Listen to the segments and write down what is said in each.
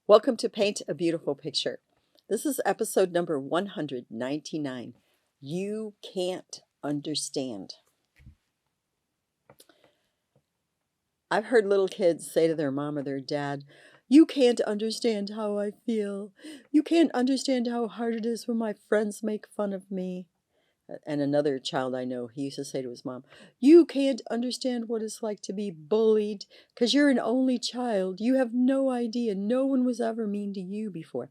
Welcome to Paint a Beautiful Picture. This is episode number 199. You can't understand. I've heard little kids say to their mom or their dad, "You can't understand how I feel. You can't understand how hard it is when my friends make fun of me." And another child I know, he used to say to his mom, "You can't understand what it's like to be bullied because you're an only child. You have no idea. No one was ever mean to you before."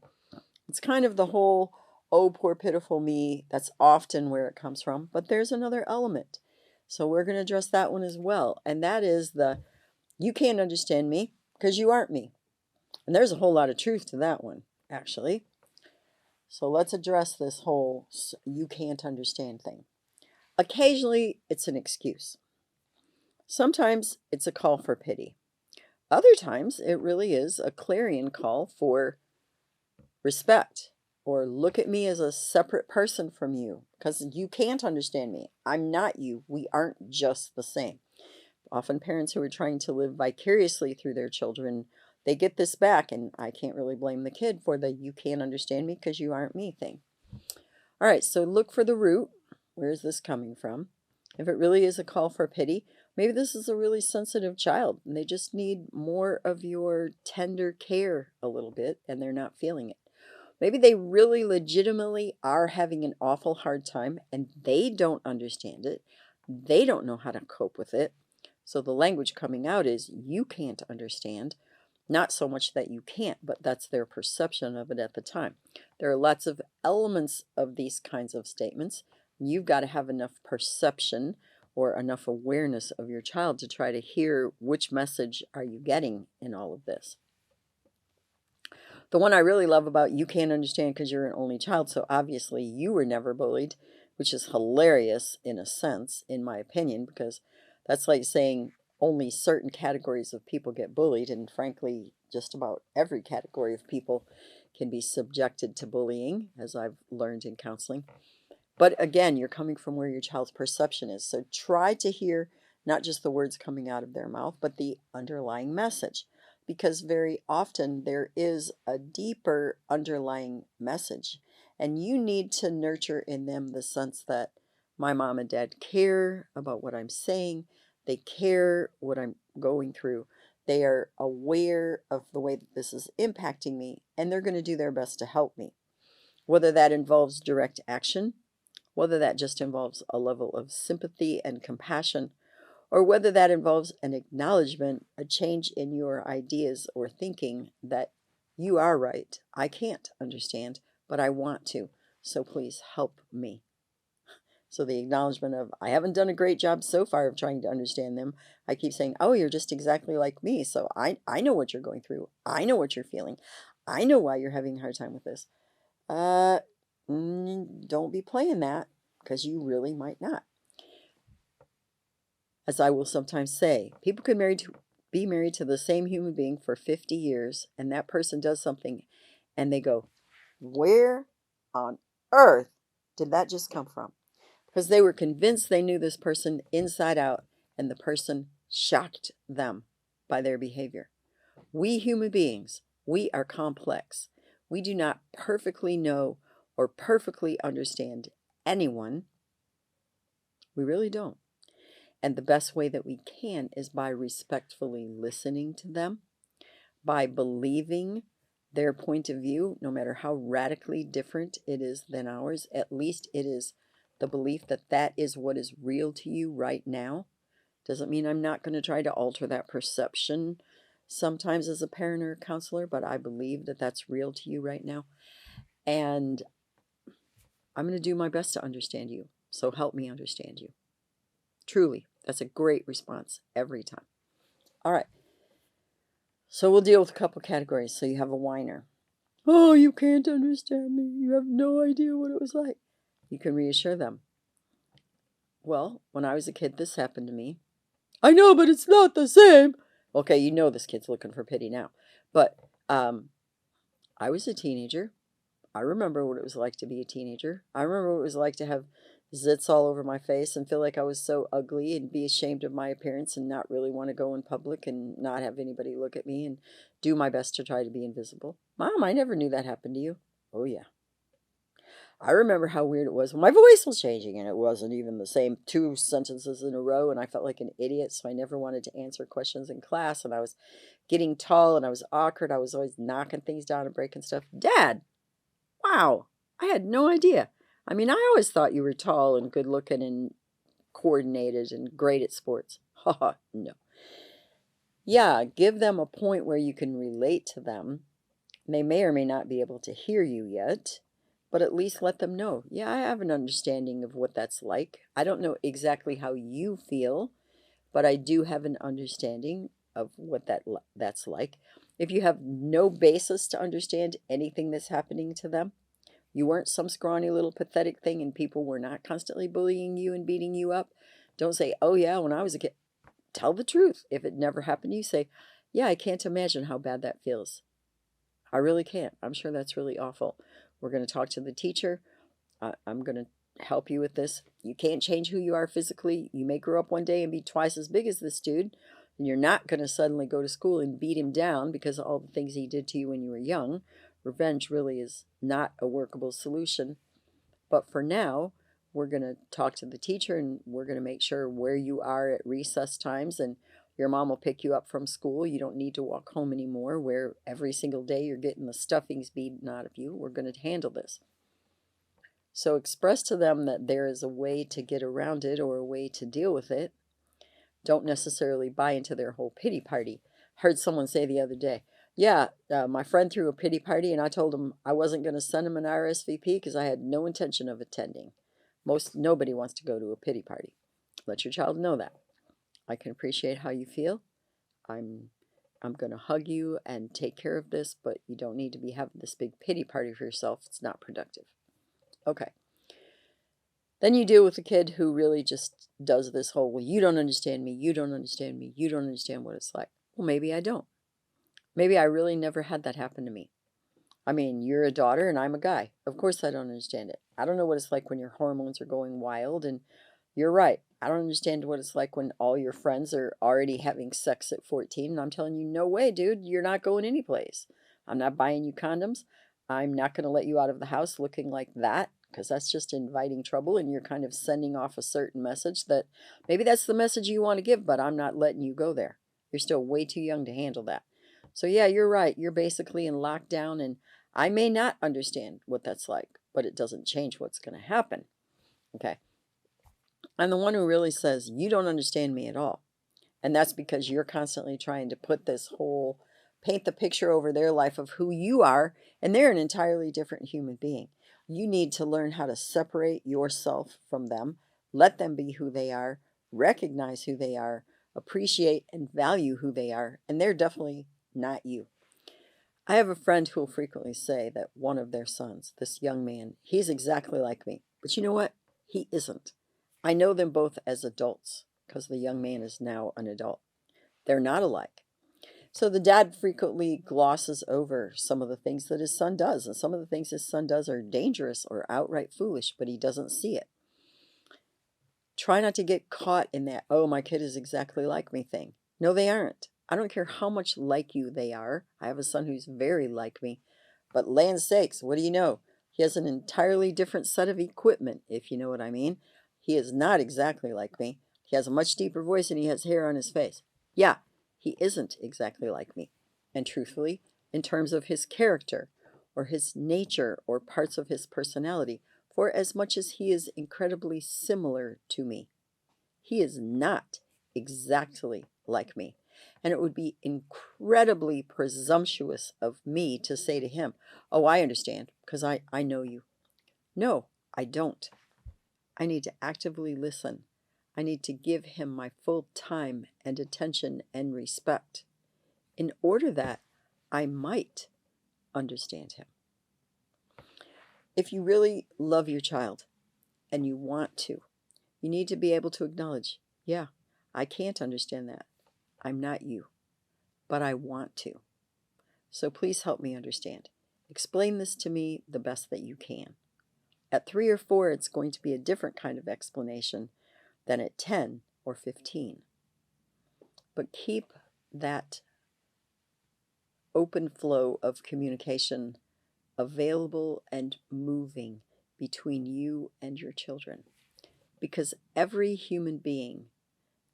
It's kind of the whole, oh, poor pitiful me. That's often where it comes from. But there's another element. So we're going to address that one as well. And that is the, you can't understand me because you aren't me. And there's a whole lot of truth to that one, actually. So let's address this whole you can't understand thing. Occasionally, it's an excuse. Sometimes it's a call for pity. Other times, it really is a clarion call for respect, or look at me as a separate person from you because you can't understand me. I'm not you. We aren't just the same. Often parents who are trying to live vicariously through their children, they get this back, and I can't really blame the kid for the you can't understand me because you aren't me thing. All right, so look for the root. Where is this coming from? If it really is a call for pity, maybe this is a really sensitive child and they just need more of your tender care a little bit and they're not feeling it. Maybe they really legitimately are having an awful hard time and they don't understand it. They don't know how to cope with it. So the language coming out is you can't understand. Not so much that you can't, but that's their perception of it at the time. There are lots of elements of these kinds of statements. You've got to have enough perception or enough awareness of your child to try to hear which message are you getting in all of this. The one I really love about you can't understand because you're an only child, so obviously you were never bullied, which is hilarious in a sense, in my opinion, because that's like saying only certain categories of people get bullied, and frankly, just about every category of people can be subjected to bullying, as I've learned in counseling. But again, you're coming from where your child's perception is, so try to hear not just the words coming out of their mouth, but the underlying message because very often there is a deeper underlying message. And you need to nurture in them the sense that my mom and dad care about what I'm saying, they care what I'm going through, they are aware of the way that this is impacting me, and they're going to do their best to help me. Whether that involves direct action, whether that just involves a level of sympathy and compassion, or whether that involves an acknowledgement, a change in your ideas or thinking that you are right. I can't understand, but I want to. So please help me. So the acknowledgement of, I haven't done a great job so far of trying to understand them. I keep saying, oh, you're just exactly like me. So I know what you're going through. I know what you're feeling. I know why you're having a hard time with this. Don't be playing that because you really might not. As I will sometimes say, people can be married to the same human being for 50 years, and that person does something, and they go, where on earth did that just come from? Because they were convinced they knew this person inside out, and the person shocked them by their behavior. We human beings, we are complex. We do not perfectly know or perfectly understand anyone. We really don't. And the best way that we can is by respectfully listening to them, by believing their point of view, no matter how radically different it is than ours. At least it is the belief that that is what is real to you right now. Doesn't mean I'm not going to try to alter that perception sometimes as a parent or a counselor, but I believe that that's real to you right now. And I'm going to do my best to understand you. So help me understand you. Truly, that's a great response every time. All right. So we'll deal with a couple categories. So you have a whiner. Oh, you can't understand me. You have no idea what it was like. You can reassure them. Well, when I was a kid, this happened to me. I know, but it's not the same. Okay, you know this kid's looking for pity now. But I was a teenager. I remember what it was like to be a teenager. I remember what it was like to have zits all over my face and feel like I was so ugly and be ashamed of my appearance and not really want to go in public and not have anybody look at me and do my best to try to be invisible. Mom, I never knew that happened to you. Oh, yeah. I remember how weird it was when my voice was changing and it wasn't even the same two sentences in a row, and I felt like an idiot, so I never wanted to answer questions in class, and I was getting tall and I was awkward. I was always knocking things down and breaking stuff. Dad, wow, I had no idea. I mean, I always thought you were tall and good looking and coordinated and great at sports. Haha, no. Yeah, give them a point where you can relate to them. They may or may not be able to hear you yet, but at least let them know. Yeah, I have an understanding of what that's like. I don't know exactly how you feel, but I do have an understanding of what that's like. If you have no basis to understand anything that's happening to them, you weren't some scrawny little pathetic thing and people were not constantly bullying you and beating you up, don't say, oh yeah, when I was a kid. Tell the truth. If it never happened to you, say, yeah, I can't imagine how bad that feels. I really can't. I'm sure that's really awful. We're going to talk to the teacher. I'm going to help you with this. You can't change who you are physically. You may grow up one day and be twice as big as this dude, and you're not going to suddenly go to school and beat him down because of all the things he did to you when you were young. Revenge really is not a workable solution. But for now, we're going to talk to the teacher and we're going to make sure where you are at recess times, and your mom will pick you up from school. You don't need to walk home anymore where every single day you're getting the stuffings beaten out of you. We're going to handle this. So express to them that there is a way to get around it or a way to deal with it. Don't necessarily buy into their whole pity party. Heard someone say the other day, yeah, my friend threw a pity party and I told him I wasn't going to send him an RSVP because I had no intention of attending. Nobody wants to go to a pity party. Let your child know that. I can appreciate how you feel. I'm I'm going to hug you and take care of this, but you don't need to be having this big pity party for yourself. It's not productive. Okay. Then you deal with a kid who really just does this whole, well, you don't understand me, you don't understand me, you don't understand what it's like. Well, maybe I don't. Maybe I really never had that happen to me. I mean, you're a daughter and I'm a guy. Of course I don't understand it. I don't know what it's like when your hormones are going wild, and you're right. I don't understand what it's like when all your friends are already having sex at 14, and I'm telling you, no way, dude, you're not going anyplace. I'm not buying you condoms. I'm not going to let you out of the house looking like that because that's just inviting trouble, and you're kind of sending off a certain message that maybe that's the message you want to give, but I'm not letting you go there. You're still way too young to handle that. So, yeah, you're right. You're basically in lockdown, and I may not understand what that's like, but it doesn't change what's going to happen. Okay. I'm the one who really says, you don't understand me at all. And that's because you're constantly trying to put this whole, paint the picture over their life of who you are, and they're an entirely different human being. You need to learn how to separate yourself from them, let them be who they are, recognize who they are, appreciate and value who they are, and they're definitely not you. I have a friend who will frequently say that one of their sons, this young man, he's exactly like me. But you know what? He isn't. I know them both as adults because the young man is now an adult. They're not alike. So the dad frequently glosses over some of the things that his son does, and some of the things his son does are dangerous or outright foolish, but he doesn't see it. Try not to get caught in that, oh, my kid is exactly like me thing. No, they aren't. I don't care how much like you they are. I have a son who's very like me. But land sakes, what do you know? He has an entirely different set of equipment, if you know what I mean. He is not exactly like me. He has a much deeper voice and he has hair on his face. Yeah, he isn't exactly like me. And truthfully, in terms of his character or his nature or parts of his personality, for as much as he is incredibly similar to me, he is not exactly like me. And it would be incredibly presumptuous of me to say to him, oh, I understand, because I know you. No, I don't. I need to actively listen. I need to give him my full time and attention and respect in order that I might understand him. If you really love your child and you want to, you need to be able to acknowledge, yeah, I can't understand that. I'm not you, but I want to. So please help me understand. Explain this to me the best that you can. At 3 or 4, it's going to be a different kind of explanation than at 10 or 15. But keep that open flow of communication available and moving between you and your children. Because every human being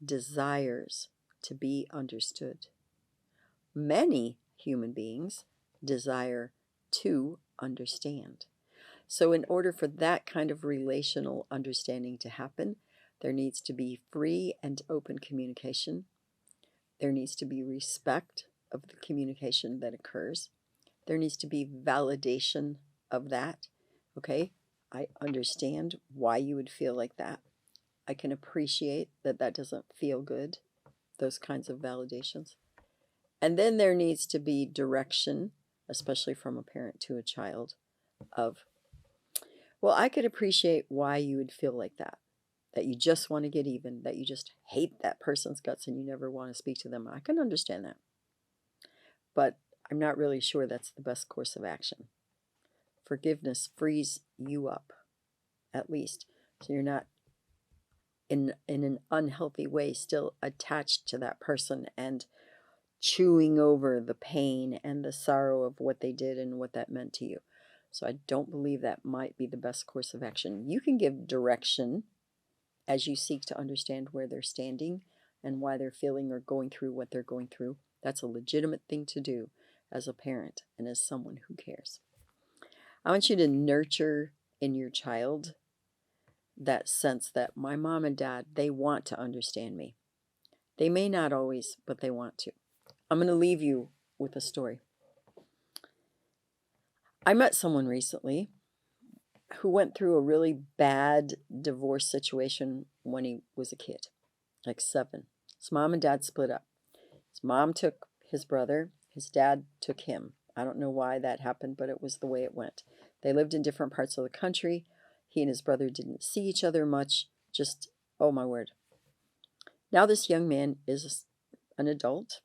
desires to be understood. Many human beings desire to understand. So, in order for that kind of relational understanding to happen, there needs to be free and open communication. There needs to be respect of the communication that occurs. There needs to be validation of that. Okay, I understand why you would feel like that. I can appreciate that that doesn't feel good, those kinds of validations. And then there needs to be direction, especially from a parent to a child, of, well, I could appreciate why you would feel like that you just want to get even, that you just hate that person's guts and you never want to speak to them. I can understand that. But I'm not really sure that's the best course of action. Forgiveness frees you up, at least, so you're not in an unhealthy way still attached to that person and chewing over the pain and the sorrow of what they did and what that meant to you. So I don't believe that might be the best course of action. You can give direction as you seek to understand where they're standing and why they're feeling or going through what they're going through. That's a legitimate thing to do as a parent and as someone who cares. I want you to nurture in your child that sense that my mom and dad, they want to understand me. They may not always, but they want to. I'm going to leave you with a story. I met someone recently who went through a really bad divorce situation when he was a kid, like 7. His mom and dad split up. His mom took his brother, his dad took him. I don't know why that happened, but it was the way it went. They lived in different parts of the country. He and his brother didn't see each other much. Just, oh my word. Now this young man is an adult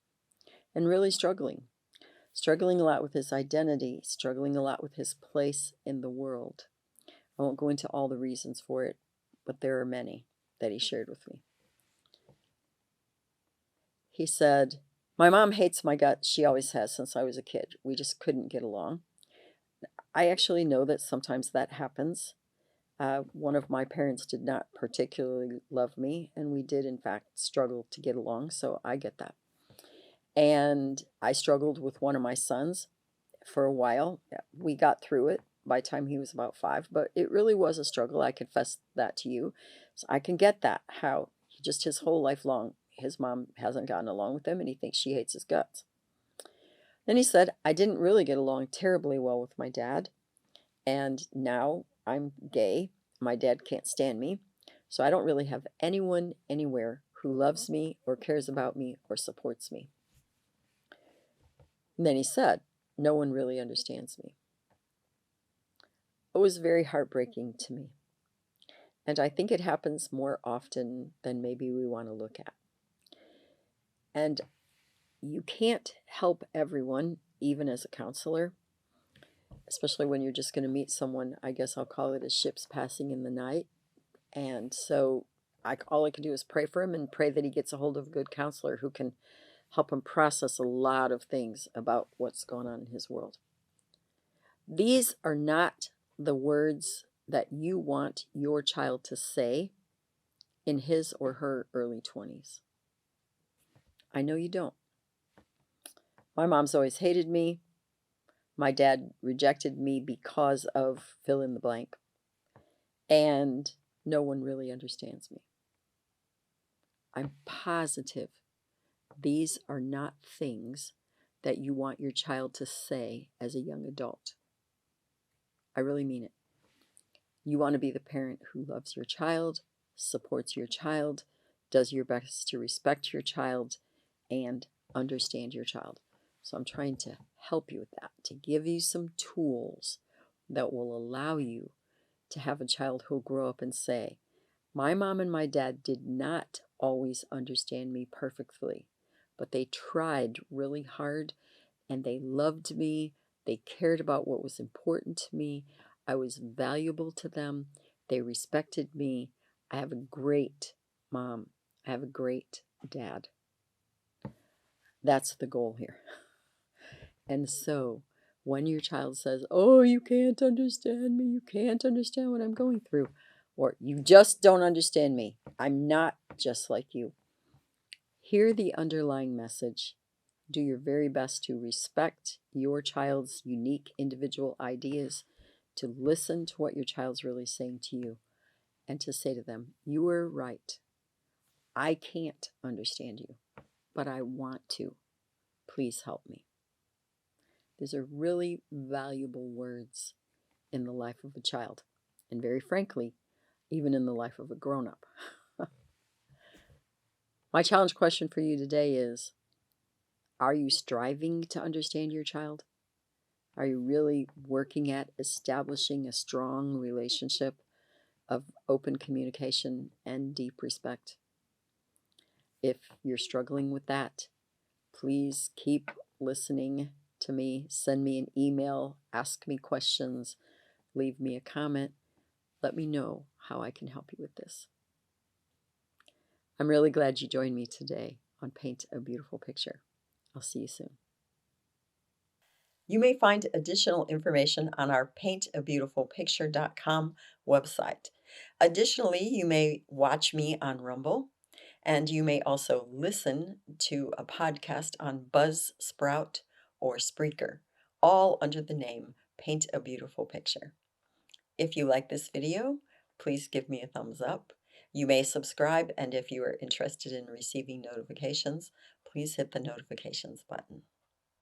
and really struggling a lot with his identity, struggling a lot with his place in the world. I won't go into all the reasons for it, but there are many that he shared with me. He said, my mom hates my guts. She always has since I was a kid. We just couldn't get along. I actually know that sometimes that happens. One of my parents did not particularly love me, and we did, in fact, struggle to get along, so I get that. And I struggled with one of my sons for a while. We got through it by the time he was about 5, but it really was a struggle. I confess that to you. So I can get that, how just his whole life long, his mom hasn't gotten along with him and he thinks she hates his guts. Then he said, I didn't really get along terribly well with my dad, and now I'm gay. My dad can't stand me, so I don't really have anyone anywhere who loves me or cares about me or supports me. And then he said, no one really understands me. It was very heartbreaking to me. And I think it happens more often than maybe we want to look at. And you can't help everyone, even as a counselor, especially when you're just going to meet someone. I guess I'll call it as ships passing in the night. And so all I can do is pray for him and pray that he gets a hold of a good counselor who can help him process a lot of things about what's going on in his world. These are not the words that you want your child to say in his or her early 20s. I know you don't. My mom's always hated me. My dad rejected me because of fill in the blank. And no one really understands me. I'm positive these are not things that you want your child to say as a young adult. I really mean it. You want to be the parent who loves your child, supports your child, does your best to respect your child, and understand your child. So I'm trying to help you with that, to give you some tools that will allow you to have a child who'll grow up and say, my mom and my dad did not always understand me perfectly, but they tried really hard and they loved me. They cared about what was important to me. I was valuable to them. They respected me. I have a great mom. I have a great dad. That's the goal here. And so when your child says, "Oh, you can't understand me, you can't understand what I'm going through," or "You just don't understand me, I'm not just like you," hear the underlying message. Do your very best to respect your child's unique individual ideas, to listen to what your child's really saying to you, and to say to them, "You are right. I can't understand you, but I want to. Please help me." These are really valuable words in the life of a child, and very frankly, even in the life of a grown up. My challenge question for you today is, are you striving to understand your child? Are you really working at establishing a strong relationship of open communication and deep respect? If you're struggling with that, please keep listening to me. Send me an email, ask me questions, leave me a comment. Let me know how I can help you with this. I'm really glad you joined me today on Paint a Beautiful Picture. I'll see you soon. You may find additional information on our paintabeautifulpicture.com website. Additionally, you may watch me on Rumble, and you may also listen to a podcast on Buzzsprout or Spreaker, all under the name Paint a Beautiful Picture. If you like this video, please give me a thumbs up. You may subscribe, and if you are interested in receiving notifications, please hit the notifications button.